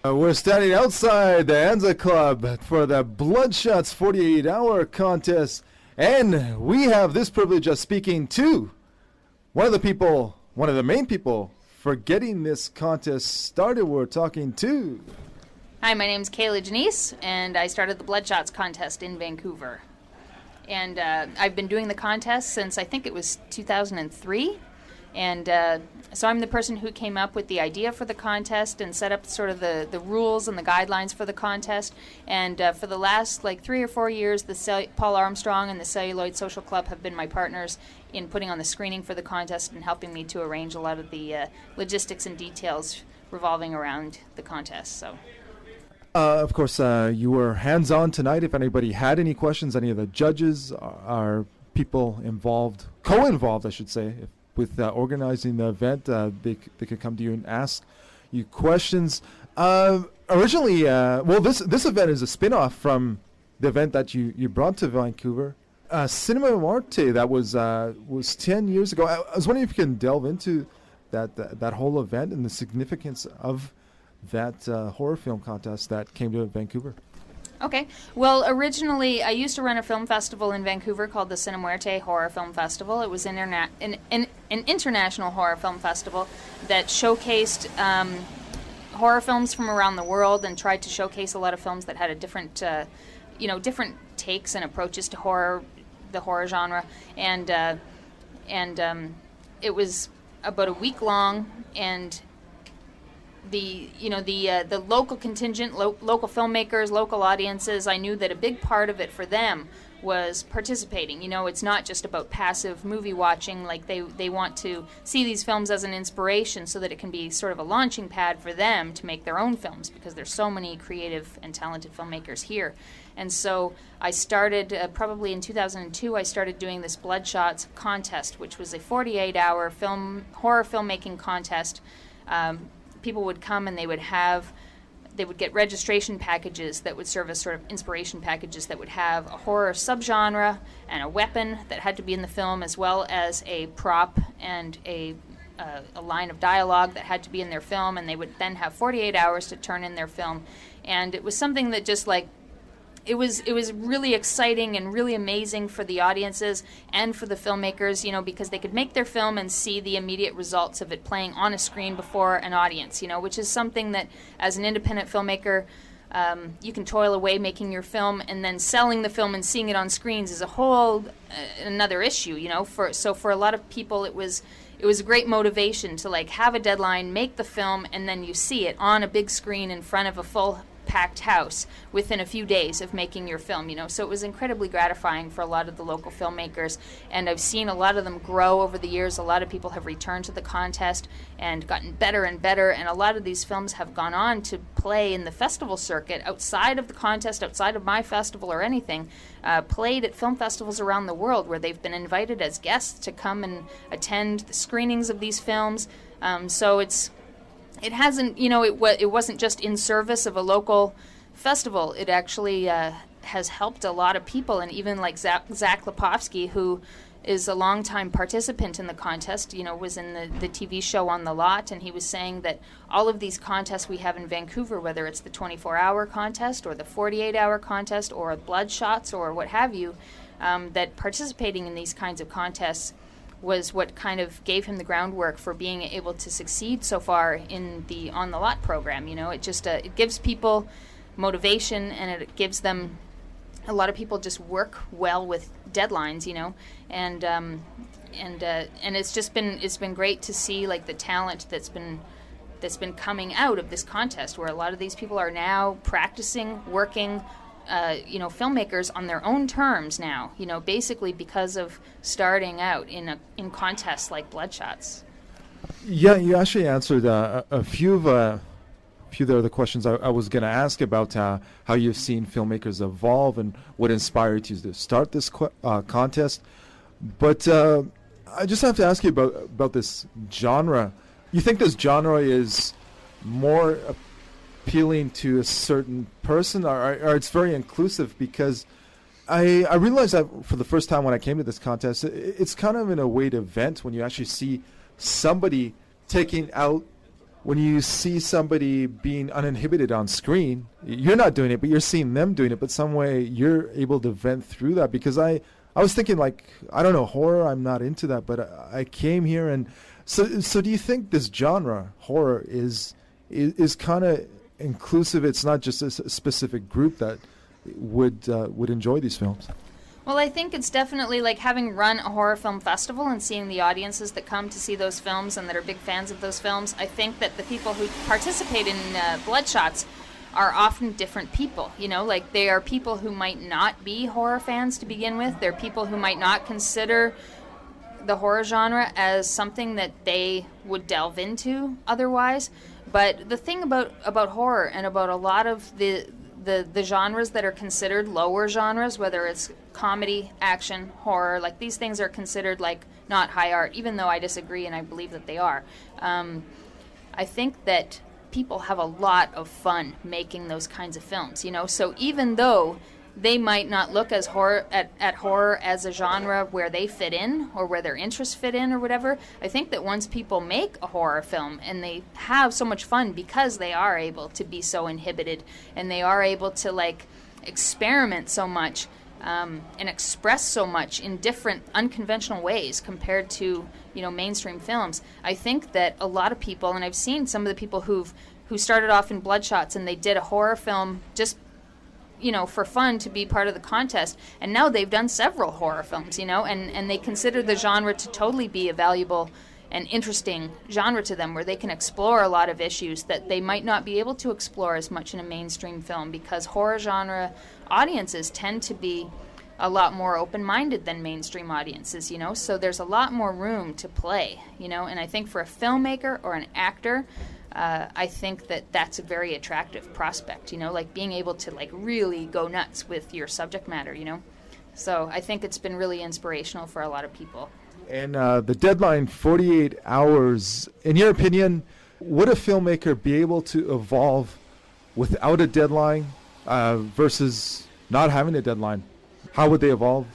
We're standing outside the Anza Club for the Bloodshots 48-hour contest, and we have this privilege of speaking to one of the main people for getting this contest started. We're talking to... Hi, my name's Kayla Jenise, and I started the Bloodshots contest in Vancouver. And I've been doing the contest since I think it was 2003. And so I'm the person who came up with the idea for the contest and set up sort of the rules and the guidelines for the contest. And for the last 3 or 4 years, Paul Armstrong and the Celluloid Social Club have been my partners in putting on the screening for the contest and helping me to arrange a lot of the logistics and details revolving around the contest. So. Of course, you were hands-on tonight. If anybody had any questions, any of the judges are people involved, co-involved, I should say, with organizing the event, they could come to you and ask you questions. Originally, this event is a spin-off from the event that you brought to Vancouver, Cinema Marte. That was 10 years ago. I was wondering if you can delve into that whole event and the significance of that horror film contest that came to Vancouver. Okay. Well, originally, I used to run a film festival in Vancouver called the Cinema Muerte Horror Film Festival. It was an international horror film festival that showcased horror films from around the world and tried to showcase a lot of films that had a different, different takes and approaches to horror, the horror genre. And it was about a week long, and the local contingent, local filmmakers, local audiences, I knew that a big part of it for them was participating. It's not just about passive movie watching. They want to see these films as an inspiration so that it can be sort of a launching pad for them to make their own films, because there's so many creative and talented filmmakers here. And so I started, probably in 2002, I started doing this Bloodshots contest, which was a 48-hour horror filmmaking contest. People would come and they would get registration packages that would serve as sort of inspiration packages that would have a horror subgenre and a weapon that had to be in the film, as well as a prop and a line of dialogue that had to be in their film, and they would then have 48 hours to turn in their film. And it was something that just it was really exciting and really amazing for the audiences and for the filmmakers, because they could make their film and see the immediate results of it playing on a screen before an audience, which is something that as an independent filmmaker, you can toil away making your film, and then selling the film and seeing it on screens is a whole another issue, So for a lot of people, it was a great motivation to have a deadline, make the film, and then you see it on a big screen in front of a full packed house within a few days of making your film, So it was incredibly gratifying for a lot of the local filmmakers, and I've seen a lot of them grow over the years. A lot of people have returned to the contest and gotten better and better, and a lot of these films have gone on to play in the festival circuit outside of the contest, outside of my festival or anything, played at film festivals around the world where they've been invited as guests to come and attend the screenings of these films. So it hasn't, it wasn't just in service of a local festival. It actually has helped a lot of people, and even Zach Lepovsky, who is a longtime participant in the contest, was in the TV show On the Lot, and he was saying that all of these contests we have in Vancouver, whether it's the 24-hour contest or the 48-hour contest or Bloodshots or what have you, that participating in these kinds of contests was what kind of gave him the groundwork for being able to succeed so far in the On the Lot program. It just it gives people motivation, and it gives them, a lot of people just work well with deadlines, and it's been great to see the talent that's been coming out of this contest, where a lot of these people are now practicing, working, filmmakers on their own terms now, basically because of starting out in contests like Bloodshots. Yeah, you actually answered a few of the questions I was going to ask about how you've seen filmmakers evolve and what inspired you to start this contest. But I just have to ask you about this genre. You think this genre is more appealing to a certain person, or it's very inclusive? Because I realized that for the first time when I came to this contest, it's kind of in a way to vent when you actually see somebody taking out when you see somebody being uninhibited on screen, you're not doing it, but you're seeing them doing it, but some way you're able to vent through that. Because I was thinking, like, I don't know, horror, I'm not into that, but I came here and so do you think this genre, horror, is kind of inclusive? It's not just a specific group that would enjoy these films? Well, I think it's definitely like having run a horror film festival and seeing the audiences that come to see those films and that are big fans of those films. I think that the people who participate in Bloodshots are often different people, you know, like they are people who might not be horror fans to begin with. They're people who might not consider the horror genre as something that they would delve into otherwise. But the thing about horror and about a lot of the genres that are considered lower genres, whether it's comedy, action, horror, like these things are considered like not high art, even though I disagree and I believe that they are. I think that people have a lot of fun making those kinds of films, you know, so even though they might not look as at horror as a genre where they fit in or where their interests fit in or whatever, I think that once people make a horror film and they have so much fun because they are able to be so inhibited and they are able to like experiment so much and express so much in different unconventional ways compared to, you know, mainstream films, I think that a lot of people, and I've seen some of the people who started off in Bloodshots and they did a horror film just, you know, for fun to be part of the contest, and now they've done several horror films, you know, and they consider the genre to totally be a valuable and interesting genre to them, where they can explore a lot of issues that they might not be able to explore as much in a mainstream film, because horror genre audiences tend to be a lot more open-minded than mainstream audiences, you know, so there's a lot more room to play, you know, and I think for a filmmaker or an actor, I think that that's a very attractive prospect, you know, like being able to like really go nuts with your subject matter, you know. So I think it's been really inspirational for a lot of people. And the deadline, 48 hours. In your opinion, would a filmmaker be able to evolve without a deadline versus not having a deadline? How would they evolve?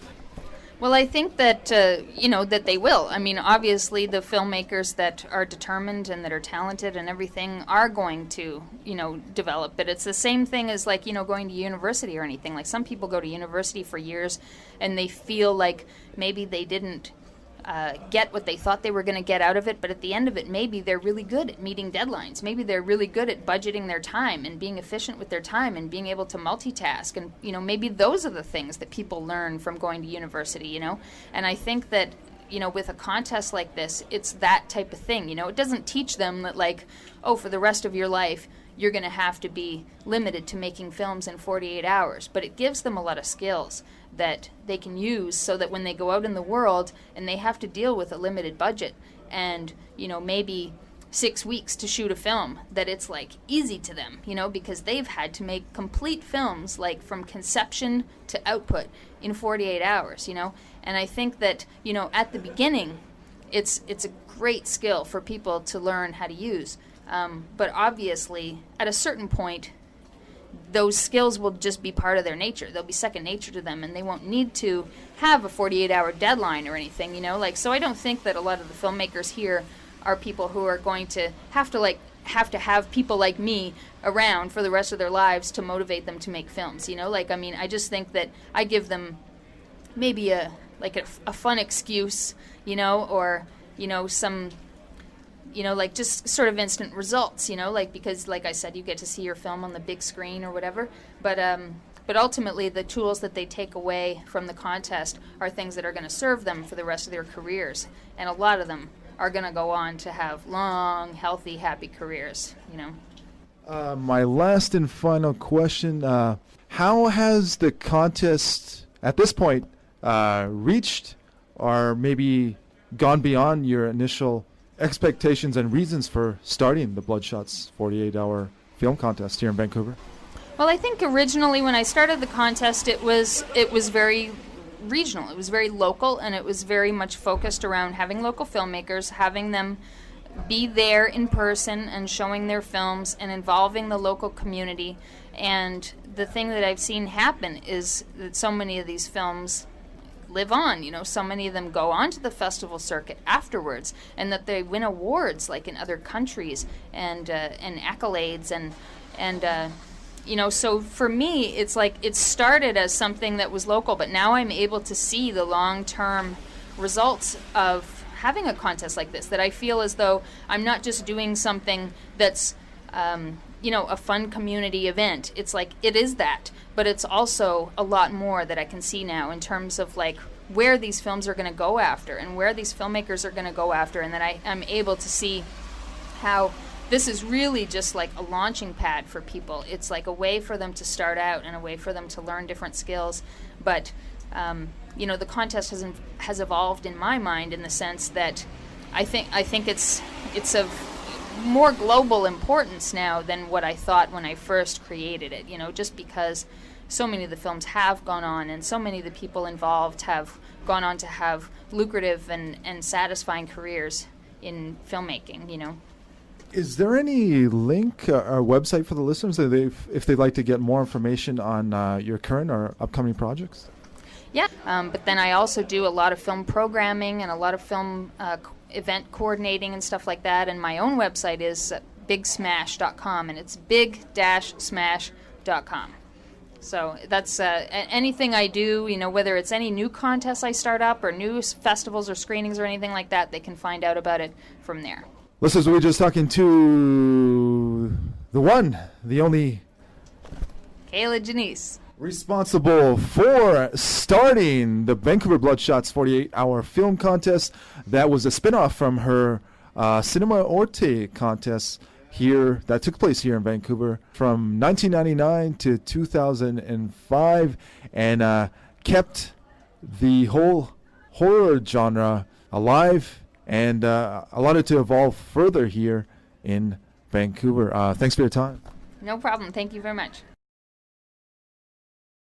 Well, I think that, you know, that they will. I mean, obviously the filmmakers that are determined and that are talented and everything are going to, you know, develop. But it's the same thing as, like, you know, going to university or anything. Like, some people go to university for years and they feel like maybe they didn't get what they thought they were going to get out of it, but at the end of it, maybe they're really good at meeting deadlines. Maybe they're really good at budgeting their time and being efficient with their time and being able to multitask. And, you know, maybe those are the things that people learn from going to university, you know. And I think that, you know, with a contest like this, it's that type of thing, you know. It doesn't teach them that, like, oh, for the rest of your life, you're going to have to be limited to making films in 48 hours. But it gives them a lot of skills that they can use so that when they go out in the world and they have to deal with a limited budget and, you know, maybe 6 weeks to shoot a film, that it's like easy to them, you know, because they've had to make complete films, like from conception to output, in 48 hours, you know. And I think that, you know, at the beginning, it's a great skill for people to learn how to use. But obviously, at a certain point, those skills will just be part of their nature. They'll be second nature to them, and they won't need to have a 48-hour deadline or anything, you know. Like, so I don't think that a lot of the filmmakers here are people who are going to have have people like me around for the rest of their lives to motivate them to make films, you know. Like, I mean, I just think that I give them maybe a fun excuse, you know, or, you know, some, you know, like just sort of instant results, you know, like, because like I said, you get to see your film on the big screen or whatever, but ultimately the tools that they take away from the contest are things that are going to serve them for the rest of their careers, and a lot of them are going to go on to have long, healthy, happy careers, you know. My last and final question, how has the contest at this point reached or maybe gone beyond your initial expectations and reasons for starting the Bloodshots 48-hour film contest here in Vancouver? Well, I think originally when I started the contest, it was very regional. It was very local, and it was very much focused around having local filmmakers, having them be there in person and showing their films and involving the local community. And the thing that I've seen happen is that so many of these films live on. You know, so many of them go on to the festival circuit afterwards, and that they win awards like in other countries, and accolades, and you know, so for me, it's like it started as something that was local, but now I'm able to see the long-term results of having a contest like this, that I feel as though I'm not just doing something that's, you know, a fun community event. It's like, it is that, but it's also a lot more that I can see now in terms of like where these films are going to go after and where these filmmakers are going to go after, and that I'm able to see how this is really just like a launching pad for people. It's like a way for them to start out and a way for them to learn different skills. But, you know, the contest has evolved in my mind in the sense that I think it's of more global importance now than what I thought when I first created it. You know, just because so many of the films have gone on, and so many of the people involved have gone on to have lucrative and satisfying careers in filmmaking, you know. Is there any link or website for the listeners if they'd like to get more information on your current or upcoming projects? Yeah, but then I also do a lot of film programming and a lot of film event coordinating and stuff like that. And my own website is bigsmash.com, and it's big-smash.com. So that's anything I do, you know, whether it's any new contests I start up or new festivals or screenings or anything like that, they can find out about it from there. Listeners, we're just talking to the one, the only Kayla Jenise, responsible for starting the Vancouver Bloodshots 48-hour film contest. That was a spinoff from her Cinema Orte contest here that took place here in Vancouver from 1999 to 2005, and kept the whole horror genre alive and allowed it to evolve further here in Vancouver. Thanks for your time. No problem. Thank you very much.